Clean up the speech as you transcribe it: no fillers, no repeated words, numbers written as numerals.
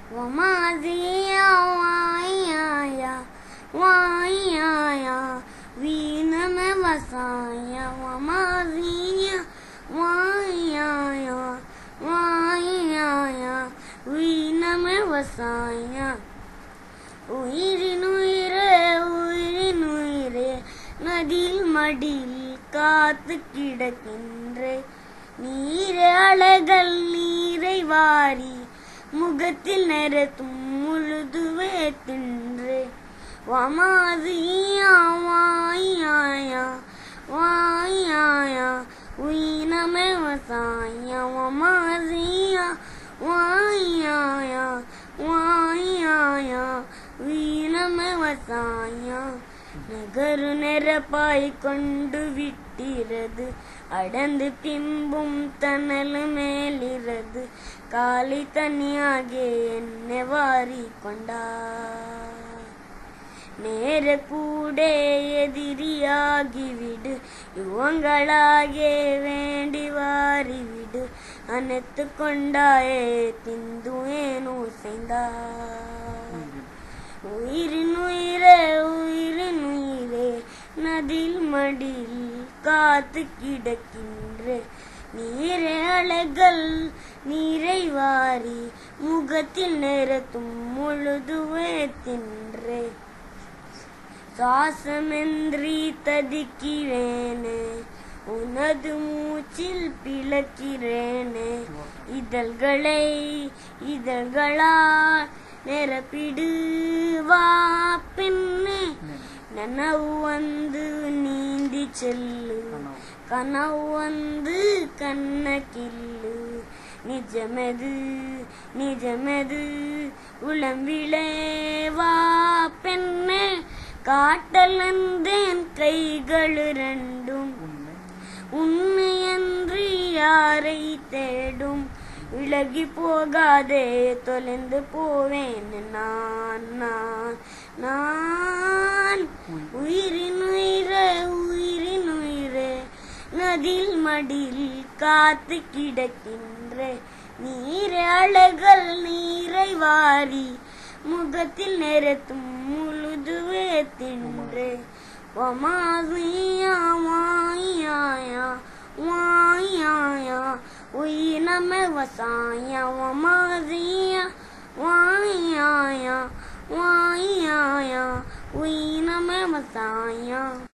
ومازيا وايايا وايايا وينم وصايا ومازيا وايايا وايايا وينم وصايا உயிரினுயிரே உயிரினுயிரே நதில் மடில் காத்து கிடக்கின்றே நீரே அலைகள் நீரை வாரி முகத்தில் நிறத்தும் முழுதுவே தின்றே வமாசியா வாயாயா வாயாயா உயினமே வசாயா வமாசியா வாயாயா வாயாயா உயினமே வசாயா நகரு நெருப்பாய் கொண்டு விட்டிரது அடர்ந்து பிம்பும் தனல் மேலிரது காலை தனியாகே என்னை வாரி கொண்டார் நேர கூட எதிரியாகிவிடு யுவங்களாகே வேண்டி வாரிவிடு அனைத்து கொண்டாயே திந்து ஏனோ செய்தார் உயிரினுயிரே உயிரினுயிரே நதில் மடில் காத்து கிடக்கின்றே நீரே அலைகள் நீரை வாரி முகத்தில் நிறத்தும் முழுதுவே தின்றே சுவாசமின்றி ததிக்கிறேனே உனது மூச்சில் பிளக்கிறேனே இதழ்களை இதழ்களால் நிரப்பிடு வா பெண்ணே நனவு வந்து நீந்தி செல்லு கனவு வந்து கண்ணகில்லு நிஜமெது நிஜமெது உளம்பிளே வா பெண்ணே காட்டலந்தேன் கைகள் இரண்டும் உண்மையன்றி யாரை தேடும் விலகி போகாதே தொலைந்து போவேன் நான் நான் நான் உயிரினுயிரே உயிரினுயிரே நதில் மடில் காத்து கிடக்கின்றே நீரே அலைகள் நீரை வாரி முகத்தில் நிறத்தும் முழுதுவே தின்றே வமாசியா வாயாயா வாயாயா உயினமே வசாயா வமாசியா வாயாயா வாயாயா உயினமே வசாயா